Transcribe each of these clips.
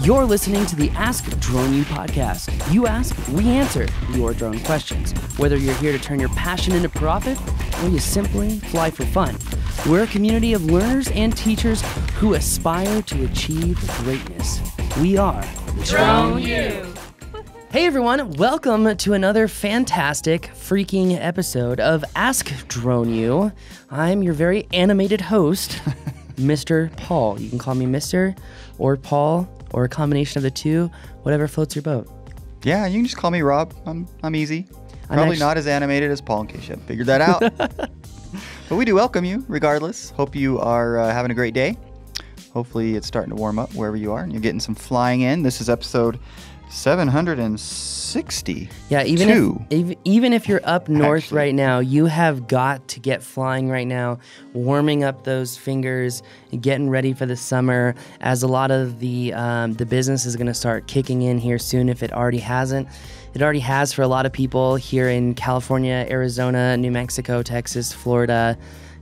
You're listening to the Ask Drone U podcast. You ask, we answer your drone questions. Whether you're here to turn your passion into profit or you simply fly for fun. We're a community of learners and teachers who aspire to achieve greatness. We are Drone U. Hey everyone, welcome to another fantastic freaking episode of Ask Drone U. I'm your very animated host, Mr. Paul. You can call me Mr. or Paul or a combination of the two, whatever floats your boat. Yeah, you can just call me Rob. I'm easy. Probably not as animated as Paul in case you haven't figured that out. But we do welcome you regardless. Hope you are having a great day. Hopefully it's starting to warm up wherever you are and you're getting some flying in. This is episode 760. Yeah, even if you're up north right now, you have got to get flying right now, warming up those fingers, getting ready for the summer, as a lot of the business is going to start kicking in here soon if it already hasn't. It already has for a lot of people here in California, Arizona, New Mexico, Texas, Florida.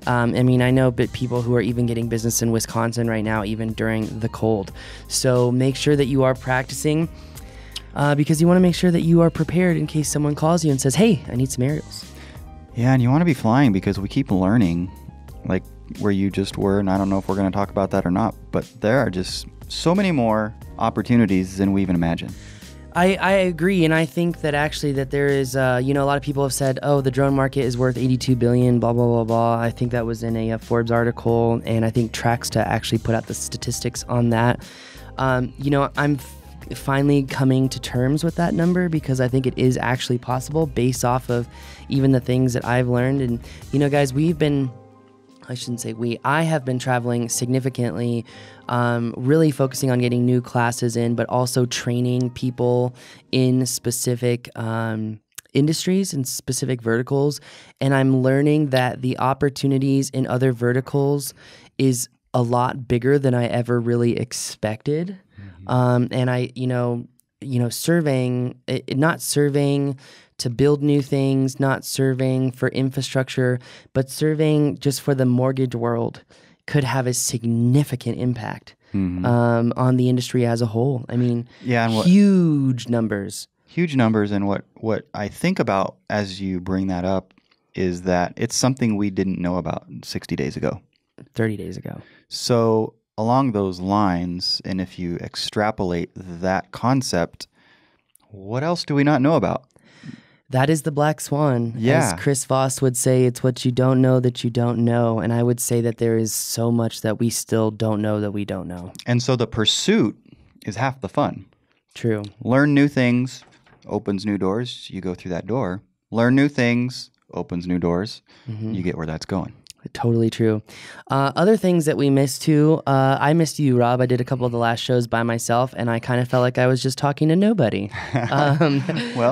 I know people who are even getting business in Wisconsin right now, even during the cold. So make sure that you are practicing. Because you want to make sure that you are prepared in case someone calls you and says, hey, I need some aerials. Yeah, and you want to be flying because we keep learning, like where you just were, and I don't know if we're going to talk about that or not, but there are just so many more opportunities than we even imagine. I agree, and I think that actually that there is, a lot of people have said, oh, the drone market is worth $82 billion, blah, blah, blah, blah. I think that was in a Forbes article, and I think Traxta actually put out the statistics on that. I'm finally coming to terms with that number because I think it is actually possible based off of even the things that I've learned. And, guys, I have been traveling significantly, really focusing on getting new classes in, but also training people in specific industries and specific verticals. And I'm learning that the opportunities in other verticals is a lot bigger than I ever really expected. And I, surveying, not surveying to build new things, not surveying for infrastructure, but surveying just for the mortgage world could have a significant impact on the industry as a whole. I mean, huge numbers. Huge numbers. And what I think about as you bring that up is that it's something we didn't know about 60 days ago. 30 days ago. So along those lines, and if you extrapolate that concept, what else do we not know about? That is the black swan. Yeah. As Chris Voss would say, it's what you don't know that you don't know. And I would say that there is so much that we still don't know that we don't know. And so the pursuit is half the fun. True. Learn new things, opens new doors. You go through that door. Learn new things, opens new doors. You get where that's going. Totally true. Other things that we missed too, I missed you, Rob. I did a couple of the last shows by myself, and I kind of felt like I was just talking to nobody.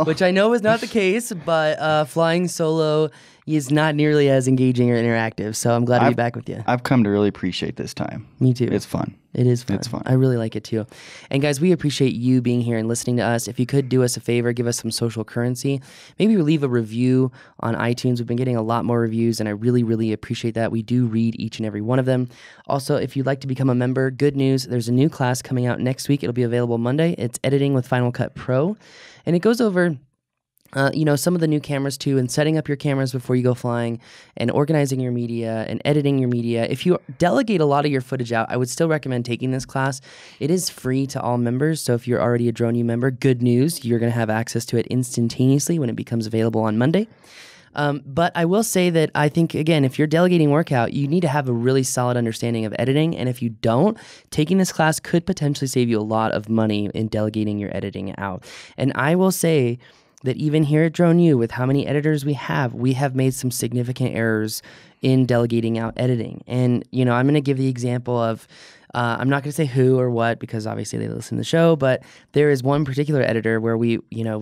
Which I know is not the case, but flying solo is not nearly as engaging or interactive, so I'm glad to be back with you. I've come to really appreciate this time. Me too. It's fun. It is fun. It's fun. I really like it too. And guys, we appreciate you being here and listening to us. If you could do us a favor, give us some social currency. Maybe leave a review on iTunes. We've been getting a lot more reviews, and I really, really appreciate that. We do read each and every one of them. Also, if you'd like to become a member, good news. There's a new class coming out next week. It'll be available Monday. It's Editing with Final Cut Pro. And it goes over some of the new cameras too, and setting up your cameras before you go flying, and organizing your media and editing your media. If you delegate a lot of your footage out, I would still recommend taking this class. It is free to all members, so if you're already a Drone U member, good news, you're going to have access to it instantaneously when it becomes available on Monday. But I will say that I think, again, if you're delegating work out, you need to have a really solid understanding of editing. And if you don't, taking this class could potentially save you a lot of money in delegating your editing out. And I will say that even here at Drone U, with how many editors we have made some significant errors in delegating out editing. And, I'm going to give the example of, I'm not going to say who or what, because obviously they listen to the show, but there is one particular editor where we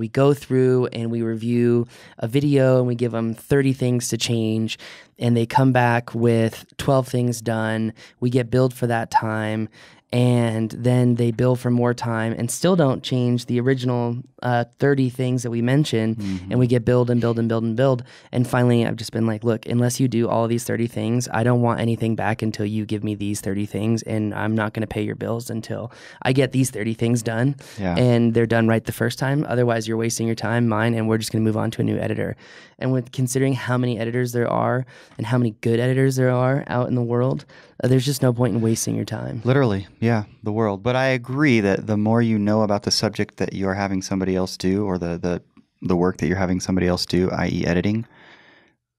go through and we review a video and we give them 30 things to change, and they come back with 12 things done. We get billed for that time. and then they bill for more time and still don't change the original 30 things that we mentioned, and we get billed and billed and billed and billed. And finally, I've just been like, look, unless you do all of these 30 things, I don't want anything back until you give me these 30 things, and I'm not going to pay your bills until I get these 30 things done, and they're done right the first time. Otherwise, you're wasting your time, mine, and we're just going to move on to a new editor. And with considering how many editors there are and how many good editors there are out in the world, there's just no point in wasting your time. Literally, yeah, the world. But I agree that the more you know about the subject that you're having somebody else do, or the work that you're having somebody else do, i.e. editing,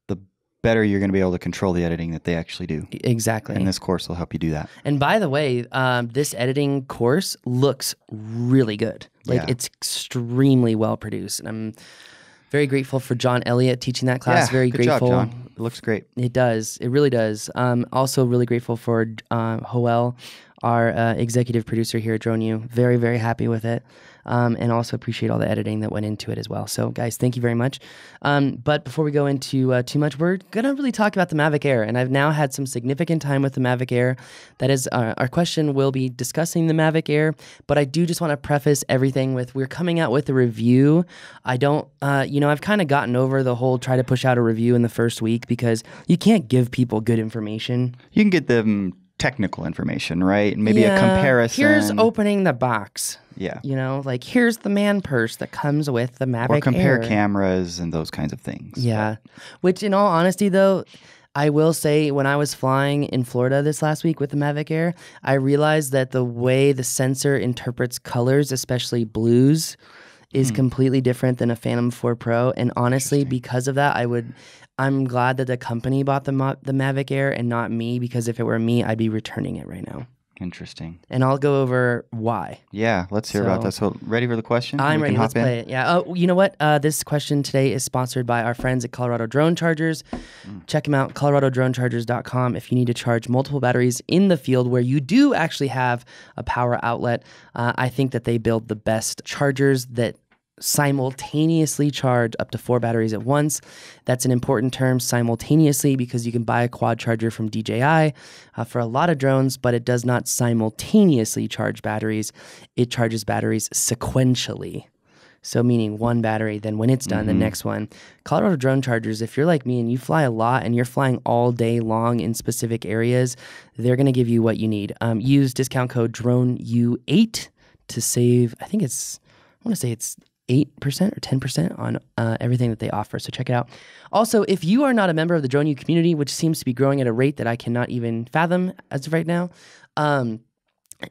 the better you're going to be able to control the editing that they actually do. Exactly. And this course will help you do that. And by the way, this editing course looks really good. Like it's extremely well produced. And I'm very grateful for John Elliott teaching that class. Very good grateful. Job, John. It looks great. It does. It really does. Also really grateful for Joel, our executive producer here at Drone U. Very, very happy with it. And also appreciate all the editing that went into it as well. So guys, thank you very much. But before we go into too much, we're going to really talk about the Mavic Air. And I've now had some significant time with the Mavic Air. That is, our question will be discussing the Mavic Air. But I do just want to preface everything with, we're coming out with a review. I don't, I've kind of gotten over the whole try to push out a review in the first week, because you can't give people good information. You can get them technical information, right? Maybe a comparison. Here's opening the box. Yeah. Like here's the man purse that comes with the Mavic Air. Or compare cameras and those kinds of things. Yeah. Which in all honesty though, I will say when I was flying in Florida this last week with the Mavic Air, I realized that the way the sensor interprets colors, especially blues, is completely different than a Phantom 4 Pro. And honestly, because of that, I'm glad that the company bought the Mavic Air and not me, because if it were me, I'd be returning it right now. Interesting. And I'll go over why. Yeah, let's hear about that. So, ready for the question? I'm ready. Let's play it. Yeah. Oh, you know what? This question today is sponsored by our friends at Colorado Drone Chargers. Check them out, coloradodronechargers.com. If you need to charge multiple batteries in the field where you do actually have a power outlet, I think that they build the best chargers that simultaneously charge up to 4 batteries at once. That's an important term, simultaneously, because you can buy a quad charger from DJI for a lot of drones, but it does not simultaneously charge batteries. It charges batteries sequentially. So meaning one battery, then when it's done, the next one. Colorado Drone Chargers, if you're like me and you fly a lot and you're flying all day long in specific areas, they're going to give you what you need. Use discount code DRONEU8 to save, I want to say it's 8% or 10% on everything that they offer. So check it out. Also, if you are not a member of the Drone U community, which seems to be growing at a rate that I cannot even fathom as of right now,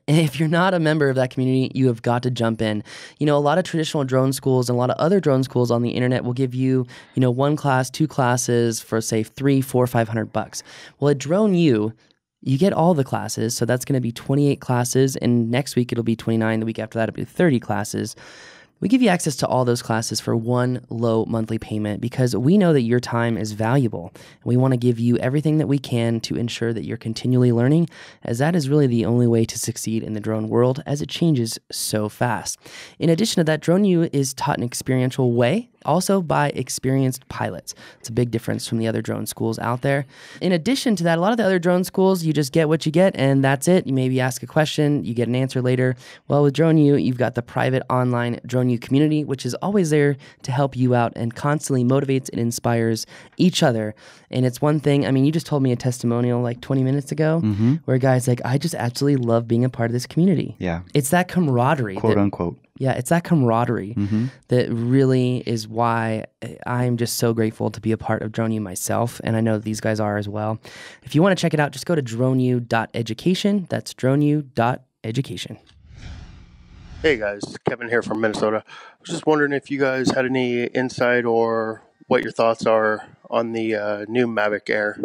if you're not a member of that community, you have got to jump in. A lot of traditional drone schools and a lot of other drone schools on the internet will give you, one class, 2 classes for say $300, $400, $500. Well, at Drone U, you get all the classes. So that's going to be 28 classes. And next week it'll be 29. The week after that, it'll be 30 classes. We give you access to all those classes for one low monthly payment, because we know that your time is valuable. And we want to give you everything that we can to ensure that you're continually learning, as that is really the only way to succeed in the drone world, as it changes so fast. In addition to that, Drone U is taught in an experiential way, also by experienced pilots. It's a big difference from the other drone schools out there. In addition to that, a lot of the other drone schools, you just get what you get and that's it. You maybe ask a question, you get an answer later. Well, with Drone U, you've got the private online Drone U community, which is always there to help you out and constantly motivates and inspires each other. And it's one thing, you just told me a testimonial like 20 minutes ago where a guy's like, I just absolutely love being a part of this community. Yeah. It's that camaraderie. Quote unquote. Yeah, it's that camaraderie that really is why I'm just so grateful to be a part of Drone U myself, and I know these guys are as well. If you want to check it out, just go to droneu.education. That's droneu.education. Hey guys, Kevin here from Minnesota. I was just wondering if you guys had any insight or what your thoughts are on the new Mavic Air.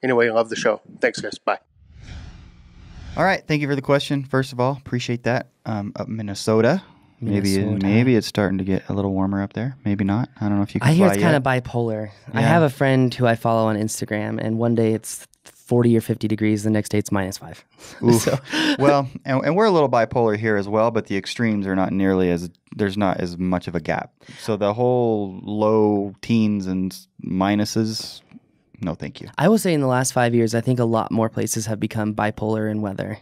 Anyway, I love the show. Thanks guys, bye. All right, thank you for the question. First of all, appreciate that. Up Minnesota. Maybe it's starting to get a little warmer up there. Maybe not. I don't know if you can I hear fly it's kind of bipolar. Yeah. I have a friend who I follow on Instagram, and one day it's 40 or 50 degrees. The next day it's -5. So. Well, and we're a little bipolar here as well, but the extremes are not nearly as, there's not as much of a gap. So the whole low teens and minuses, no thank you. I will say in the last 5 years, I think a lot more places have become bipolar in weather.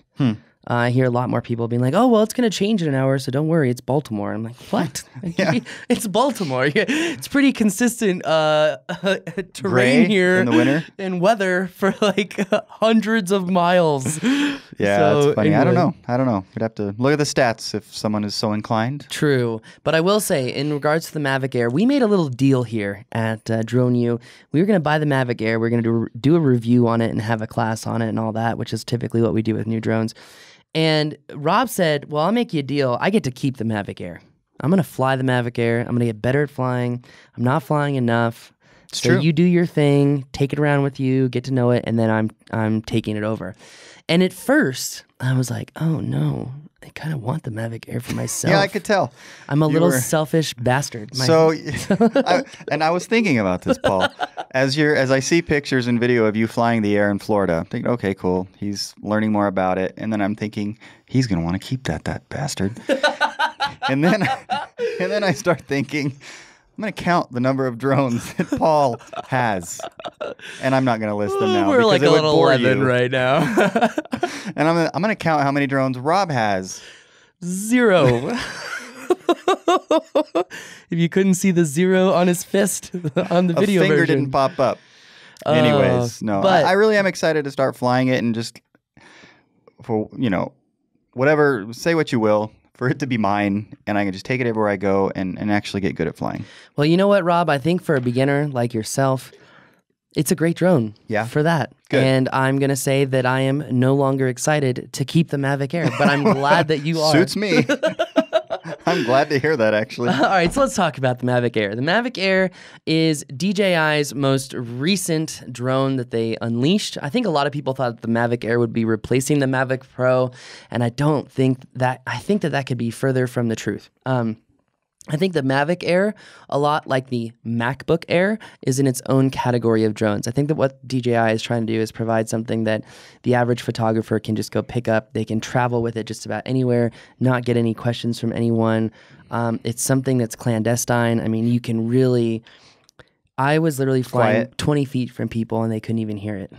I hear a lot more people being like, "Oh, well, it's going to change in an hour, so don't worry, it's Baltimore." I'm like, "What? It's Baltimore. It's pretty consistent terrain Gray here in the winter and weather for like hundreds of miles." Yeah, So, that's funny. anyway. I don't know. We'd have to look at the stats if someone is so inclined. True. But I will say, in regards to the Mavic Air, we made a little deal here at Drone U. We were going to buy the Mavic Air. We're going to do a review on it and have a class on it and all that, which is typically what we do with new drones. And Rob said, well, I'll make you a deal. I get to keep the Mavic Air. I'm going to fly the Mavic Air. I'm going to get better at flying. I'm not flying enough. It's so true. You do your thing, take it around with you, get to know it, and then I'm taking it over. And at first, I was like, oh no, I kind of want the Mavic Air for myself. Yeah, I could tell. I'm a little selfish bastard. I was thinking about this, Paul. As I see pictures and video of you flying the Air in Florida, I'm thinking, okay, cool. He's learning more about it. And then I'm thinking, he's going to want to keep that bastard. and then I start thinking, I'm going to count the number of drones that Paul has. And I'm not going to list them now. We're like it a would little bore 11 you. right now. And I'm going to count how many drones Rob has. 0. If you couldn't see the 0 on his fist on the video A finger version. didn't pop up. Anyways, no. but- I really am excited to start flying it and just for, whatever, say what you will, for it to be mine, and I can just take it everywhere I go and actually get good at flying. Well, you know what, Rob? I think for a beginner like yourself, it's a great drone for that. Good. And I'm going to say that I am no longer excited to keep the Mavic Air, but I'm glad that you are. Suits me. I'm glad to hear that, actually. All right, so let's talk about the Mavic Air. The Mavic Air is DJI's most recent drone that they unleashed. I think a lot of people thought the Mavic Air would be replacing the Mavic Pro, and I think that could be further from the truth. I think the Mavic Air, a lot like the MacBook Air, is in its own category of drones. I think that what DJI is trying to do is provide something that the average photographer can just go pick up. They can travel with it just about anywhere, not get any questions from anyone. It's something that's clandestine. I mean, you can really... I was literally flying 20 feet from people and they couldn't even hear it.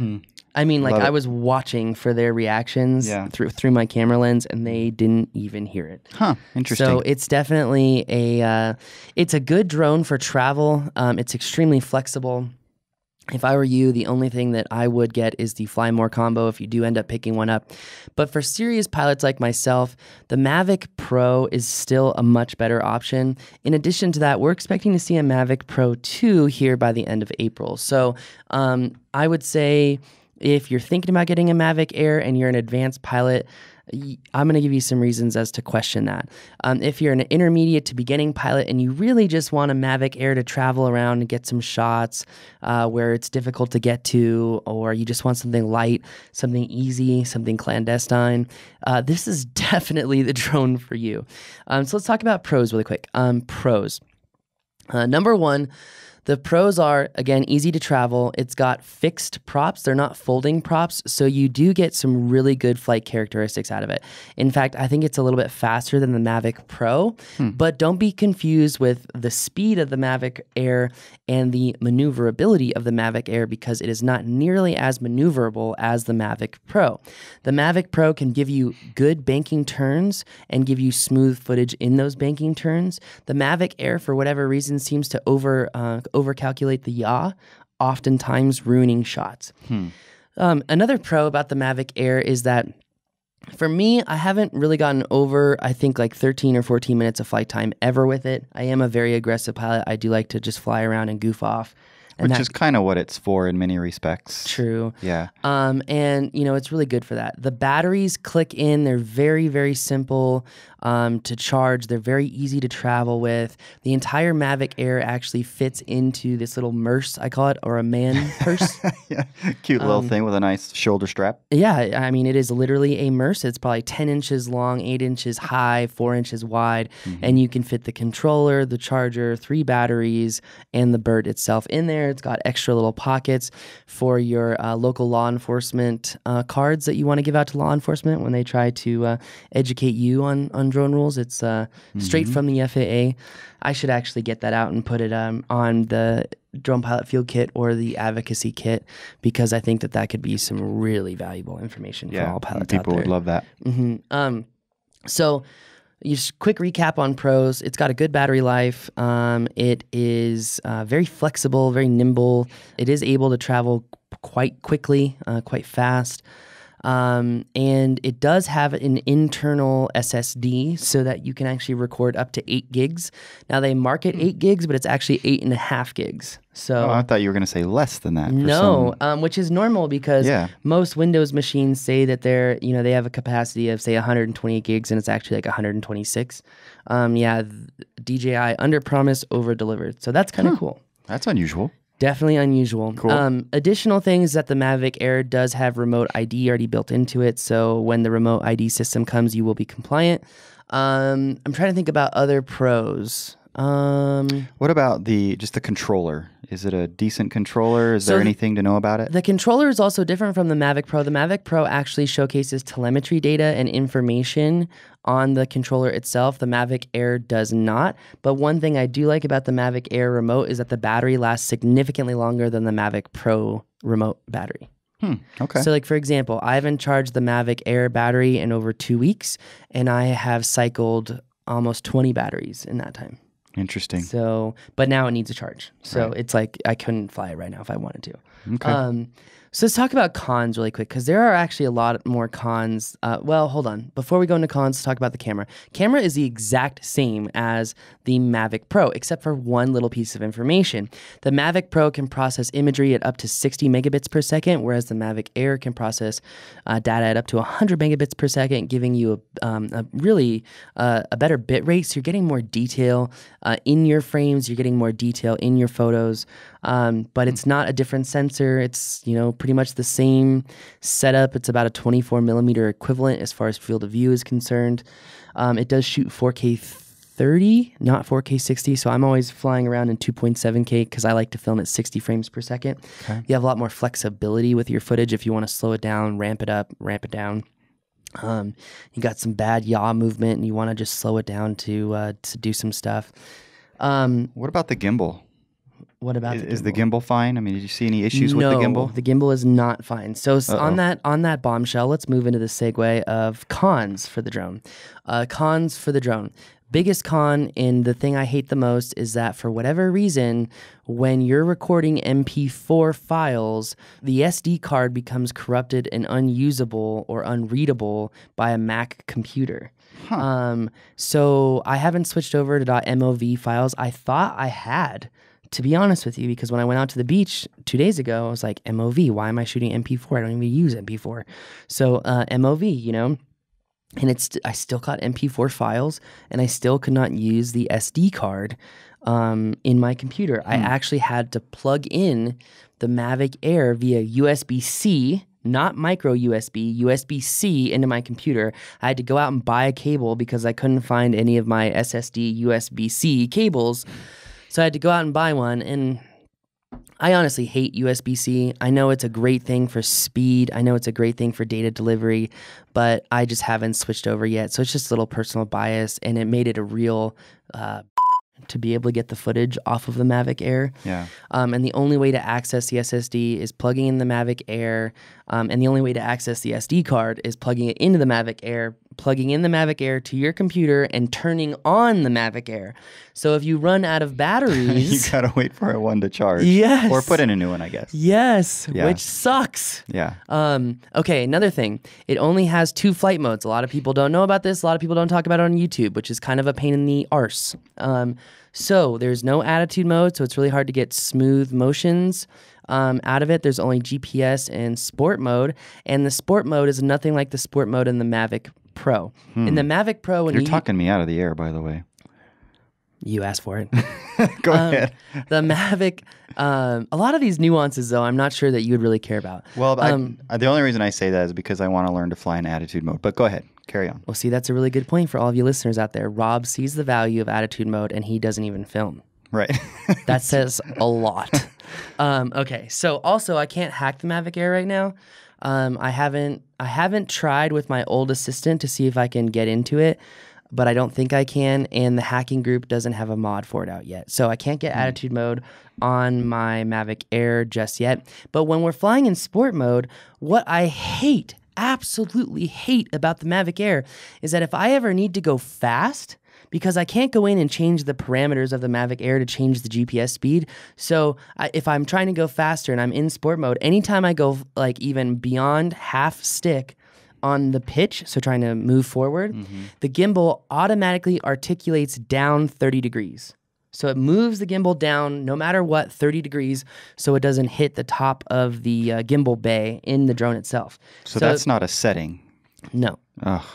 I mean, like, I was watching for their reactions through my camera lens, and they didn't even hear it. Huh, interesting. So it's definitely it's a good drone for travel. It's extremely flexible. If I were you, the only thing that I would get is the Fly More combo if you do end up picking one up. But for serious pilots like myself, the Mavic Pro is still a much better option. In addition to that, we're expecting to see a Mavic Pro 2 here by the end of April. So I would say... if you're thinking about getting a Mavic Air and you're an advanced pilot, I'm going to give you some reasons as to question that. If you're an intermediate to beginning pilot and you really just want a Mavic Air to travel around and get some shots where it's difficult to get to, or you just want something light, something easy, something clandestine, this is definitely the drone for you. So let's talk about pros really quick. Pros. Number one, the pros are, again, easy to travel. It's got fixed props. They're not folding props, so you do get some really good flight characteristics out of it. In fact, I think it's a little bit faster than the Mavic Pro, but don't be confused with the speed of the Mavic Air and the maneuverability of the Mavic Air, because it is not nearly as maneuverable as the Mavic Pro. The Mavic Pro can give you good banking turns and give you smooth footage in those banking turns. The Mavic Air, for whatever reason, seems to overcalculate the yaw, oftentimes ruining shots. Another pro about the Mavic Air is that for me, I haven't really gotten over, I think, like 13 or 14 minutes of flight time ever with it. I am a very aggressive pilot. I do like to just fly around and goof off. Which is kind of what it's for in many respects. True. Yeah. And, it's really good for that. The batteries click in. They're very, very simple to charge. They're very easy to travel with. The entire Mavic Air actually fits into this little purse, I call it, or a man purse. Yeah. Cute little thing with a nice shoulder strap. Yeah. I mean, it is literally a purse. It's probably 10 inches long, 8 inches high, 4 inches wide, and you can fit the controller, the charger, 3 batteries, and the bird itself in there. It's got extra little pockets for your local law enforcement cards that you want to give out to law enforcement when they try to educate you on drone rules. It's straight from the FAA. I should actually get that out and put it on the Drone Pilot Field Kit or the Advocacy Kit, because I think that could be some really valuable information for all pilots out there. People would love that. So just quick recap on Pros. It's got a good battery life. It is very flexible, very nimble. It is able to travel quite quickly, quite fast. And it does have an internal SSD so that you can actually record up to 8 gigs. Now they market 8 gigs, but it's actually 8.5 gigs. So I thought you were going to say less than that. No, which is normal because most Windows machines say that they have a capacity of say 128 gigs and it's actually like 126. DJI under promise, over delivered. So that's kind of cool. That's unusual. Definitely unusual. Cool. Additional things that the Mavic Air does have remote ID already built into it. So when the remote ID system comes, you will be compliant. I'm trying to think about other pros. What about just the controller? Is it a decent controller? Is there anything to know about it? The controller is also different from the Mavic Pro. The Mavic Pro actually showcases telemetry data and information on the controller itself. The Mavic Air does not. But one thing I do like about the Mavic Air remote is that the battery lasts significantly longer than the Mavic Pro remote battery. Okay. So like, for example, I haven't charged the Mavic Air battery in over 2 weeks, and I have cycled almost 20 batteries in that time. Interesting. So, but now it needs a charge. So it's like I couldn't fly it right now if I wanted to. Okay. So let's talk about cons really quick, because there are actually a lot more cons. Well, hold on. Before we go into cons, let's talk about the camera. Camera is the exact same as the Mavic Pro, except for one little piece of information. The Mavic Pro can process imagery at up to 60 megabits per second, whereas the Mavic Air can process data at up to 100 megabits per second, giving you a really better bit rate. So you're getting more detail in your frames. You're getting more detail in your photos. But it's not a different sensor. It's, pretty much the same setup. It's about a 24 millimeter equivalent as far as field of view is concerned. It does shoot 4K 30, not 4K 60. So I'm always flying around in 2.7K because I like to film at 60 frames per second. Okay. You have a lot more flexibility with your footage if you want to slow it down, ramp it up, ramp it down. You got some bad yaw movement and you want to just slow it down to do some stuff. What about the gimbal? What about the gimbal? Is the gimbal fine? I mean, did you see any issues with the gimbal? No, the gimbal is not fine. So on that bombshell, let's move into the segue of cons for the drone. Cons for the drone. Biggest con, and the thing I hate the most, is that for whatever reason, when you're recording MP4 files, the SD card becomes corrupted and unusable or unreadable by a Mac computer. So I haven't switched over to .mov files. I thought I had, to be honest with you, because when I went out to the beach 2 days ago, I was like, MOV, why am I shooting MP4? I don't even use MP4. So MOV, and I still got MP4 files, and I still could not use the SD card in my computer. I actually had to plug in the Mavic Air via USB-C, not micro USB, USB-C into my computer. I had to go out and buy a cable because I couldn't find any of my SSD USB-C cables. So I had to go out and buy one, and I honestly hate USB-C. I know it's a great thing for speed. I know it's a great thing for data delivery, but I just haven't switched over yet. So it's just a little personal bias, and it made it a real to be able to get the footage off of the Mavic Air. Yeah. And the only way to access the SSD is plugging in the Mavic Air, and the only way to access the SD card is plugging it into the Mavic Air, plugging in the Mavic Air to your computer, and turning on the Mavic Air. So if you run out of batteries... you gotta wait for one to charge. Yes. Or put in a new one, I guess. Yes, which sucks. Yeah. Okay, another thing. It only has 2 flight modes. A lot of people don't know about this. A lot of people don't talk about it on YouTube, which is kind of a pain in the arse. So there's no attitude mode, so it's really hard to get smooth motions out of it. There's only GPS and sport mode, and the sport mode is nothing like the sport mode in the Mavic Pro. In the Mavic Pro... You're talking me out of the air, by the way. You asked for it. Go ahead. The Mavic, a lot of these nuances, though, I'm not sure that you would really care about. Well, the only reason I say that is because I want to learn to fly in attitude mode. But go ahead. Carry on. Well, see, that's a really good point for all of you listeners out there. Rob sees the value of attitude mode, and he doesn't even film. Right. That says a lot. Okay, so also, I can't hack the Mavic Air right now. I haven't tried with my old assistant to see if I can get into it. but I don't think I can, and the hacking group doesn't have a mod for it out yet. So I can't get attitude mode on my Mavic Air just yet. But when we're flying in sport mode, what I hate, absolutely hate about the Mavic Air is that if I ever need to go fast, because I can't go in and change the parameters of the Mavic Air to change the GPS speed. So if I'm trying to go faster and I'm in sport mode, anytime I go like even beyond half stick on the pitch, so trying to move forward, the gimbal automatically articulates down 30 degrees. So it moves the gimbal down no matter what, 30 degrees, so it doesn't hit the top of the gimbal bay in the drone itself. So that's not a setting. No. Ugh.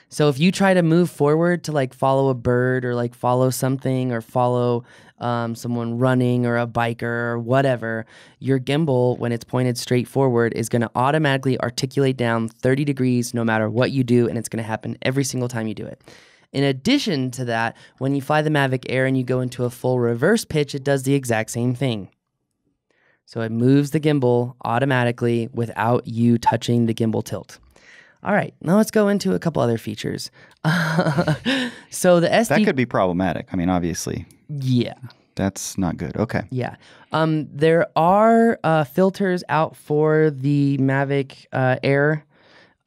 So if you try to move forward to like follow a bird or like follow something or follow someone running or a biker or whatever, your gimbal, when it's pointed straight forward, is going to automatically articulate down 30 degrees no matter what you do, and it's going to happen every single time you do it. In addition to that, when you fly the Mavic Air and you go into a full reverse pitch, it does the exact same thing. So it moves the gimbal automatically without you touching the gimbal tilt. All right, now let's go into a couple other features. So the SD... That could be problematic. I mean, obviously. Yeah. That's not good. Okay. Yeah. There are filters out for the Mavic Air,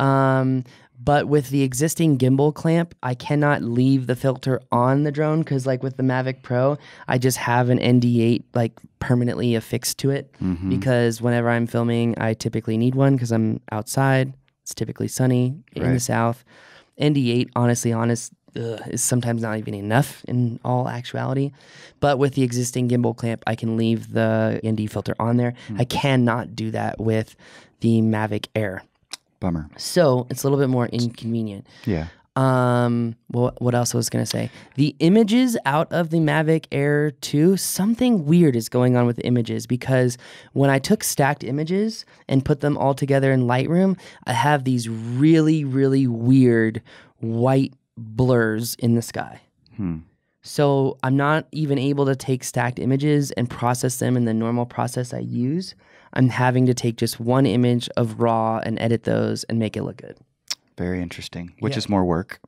but with the existing gimbal clamp, I cannot leave the filter on the drone because like with the Mavic Pro, I just have an ND8 like permanently affixed to it because whenever I'm filming, I typically need one because I'm outside. It's typically sunny in the south. ND8, honestly, is sometimes not even enough in all actuality. But with the existing gimbal clamp, I can leave the ND filter on there. I cannot do that with the Mavic Air. Bummer. So it's a little bit more inconvenient. Yeah. Well, what else was I going to say? The images out of the Mavic Air 2, something weird is going on with the images because when I took stacked images and put them all together in Lightroom, I have these really, really weird white blurs in the sky. So I'm not even able to take stacked images and process them in the normal process I use. I'm having to take just one image of raw and edit those and make it look good. Very interesting, which is more work.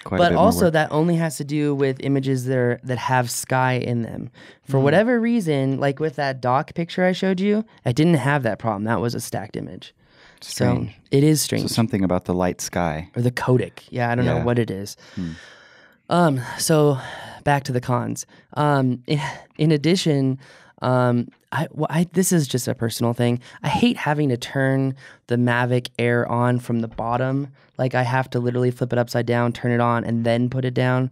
But also that only has to do with images that have sky in them. For whatever reason, like with that dock picture I showed you, I didn't have that problem. That was a stacked image. Strange. So it is strange. So something about the light sky. Or the codec. Yeah, I don't know what it is. So back to the cons. In addition... this is just a personal thing. I hate having to turn the Mavic Air on from the bottom. Like I have to literally flip it upside down, turn it on, and then put it down.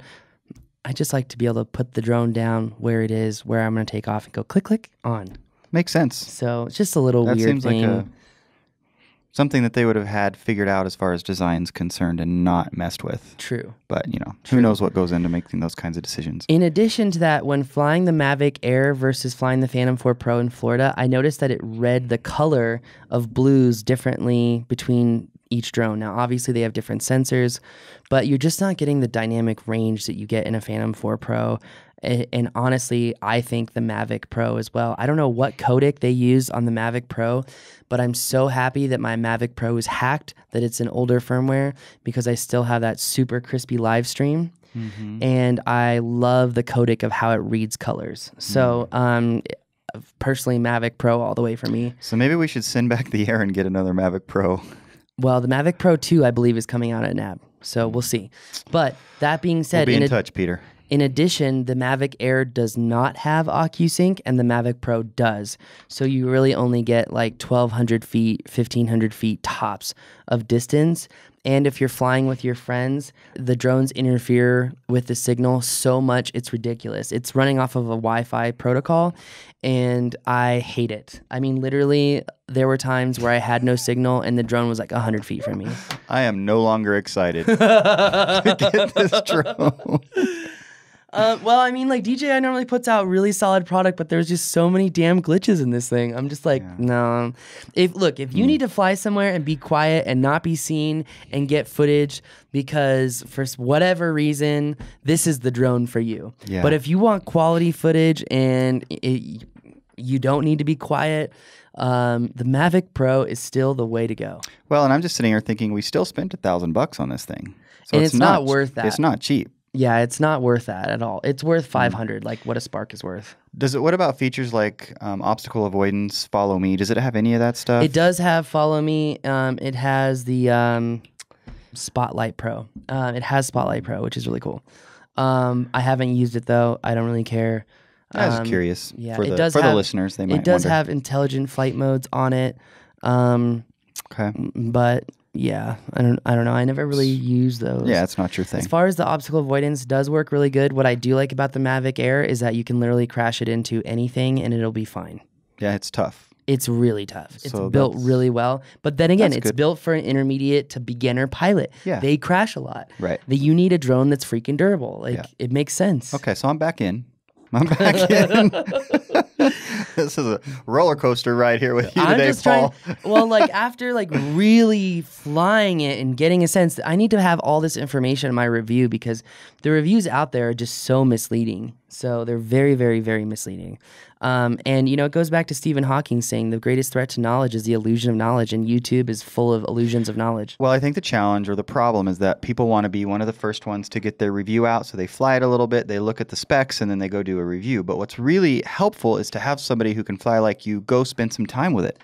I just like to be able to put the drone down where it is, where I'm going to take off and go click, click, on. Makes sense. So it's just a little weird seems thing. Like something that they would have had figured out as far as design's concerned and not messed with. True. But, who knows what goes into making those kinds of decisions. In addition to that, when flying the Mavic Air versus flying the Phantom 4 Pro in Florida, I noticed that it read the color of blues differently between each drone. Now, obviously, they have different sensors, but you're just not getting the dynamic range that you get in a Phantom 4 Pro. And honestly, I think the Mavic Pro as well. I don't know what codec they use on the Mavic Pro, but I'm so happy that my Mavic Pro is hacked, that it's an older firmware, because I still have that super crispy live stream. And I love the codec of how it reads colors. So personally, Mavic Pro all the way for me. So maybe we should send back the Air and get another Mavic Pro. Well, the Mavic Pro 2, I believe, is coming out at NAB. So we'll see. But that being said... We'll be in touch, Peter. In addition, the Mavic Air does not have OcuSync, and the Mavic Pro does. So you really only get like 1,200 feet, 1,500 feet tops of distance. And if you're flying with your friends, the drones interfere with the signal so much, it's ridiculous. It's running off of a Wi-Fi protocol, and I hate it. I mean, literally, there were times where I had no signal, and the drone was like 100 feet from me. I am no longer excited to get this drone. Well, I mean, like DJI normally puts out really solid product, but there's just so many damn glitches in this thing. I'm just like, no. If you need to fly somewhere and be quiet and not be seen and get footage because for whatever reason, this is the drone for you. Yeah. But if you want quality footage and you don't need to be quiet, the Mavic Pro is still the way to go. Well, and I'm just sitting here thinking we still spent $1,000 on this thing. So and it's not worth that. It's not cheap. Yeah, it's not worth that at all. It's worth 500, like what a Spark is worth. What about features like obstacle avoidance, follow me? Does it have any of that stuff? It does have follow me. It has the Spotlight Pro. It has Spotlight Pro, which is really cool. I haven't used it though. I don't really care. I was curious. Yeah, for the listeners, they might. It does wonder. have intelligent flight modes on it. Okay. But yeah, I don't know. I never really use those. Yeah, it's not your thing. As far as the obstacle avoidance, it does work really good. What I do like about the Mavic Air is that you can literally crash it into anything and it'll be fine. Yeah, it's tough. It's really tough. It's So built really well. But then again, that's it's good. built for an intermediate to beginner pilot. Yeah. They crash a lot. Right. You need a drone that's freaking durable. Like, Yeah. it makes sense. Okay, so I'm back in. This is a roller coaster ride here with you I'm today, just Paul. well, like after like really flying it and getting a sense, I need to have all this information in my review because the reviews out there are just so misleading. So they're very, very, very misleading. And it goes back to Stephen Hawking saying the greatest threat to knowledge is the illusion of knowledge, and YouTube is full of illusions of knowledge. Well, I think the challenge or the problem is that people want to be one of the first ones to get their review out, so they fly it a little bit, they look at the specs, and then they go do a review. But what's really helpful is to have somebody who can fly like you go spend some time with it.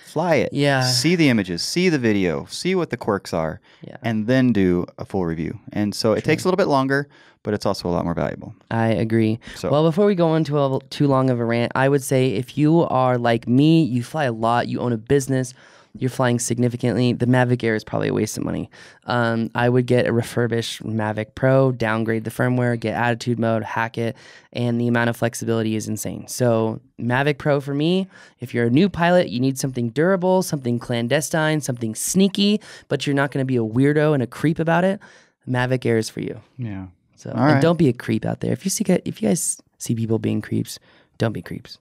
Fly it. Yeah. See the images, see the video, see what the quirks are, and then do a full review. And so it takes a little bit longer, but it's also a lot more valuable. I agree. So- Well, before we go into too long of a rant, I would say if you are like me, you fly a lot, you own a business, you're flying significantly, the Mavic Air is probably a waste of money. I would get a refurbished Mavic Pro, downgrade the firmware, get attitude mode, hack it, and the amount of flexibility is insane. So Mavic Pro for me, if you're a new pilot, you need something durable, something clandestine, something sneaky, but you're not going to be a weirdo and a creep about it, Mavic Air is for you. Yeah. So All right. and don't be a creep out there. If you guys see people being creeps, don't be creeps.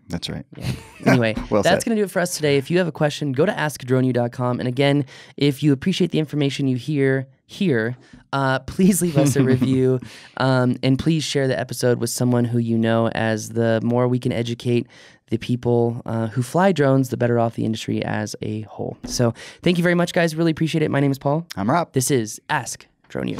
That's right. Yeah. Anyway, Well that's said. going to do it for us today. If you have a question, go to askdroneyou.com. And again, if you appreciate the information you hear here, please leave us a review. And please share the episode with someone who you know, as the more we can educate the people who fly drones, the better off the industry as a whole. So thank you very much, guys. Really appreciate it. My name is Paul. I'm Rob. This is Ask Drone You.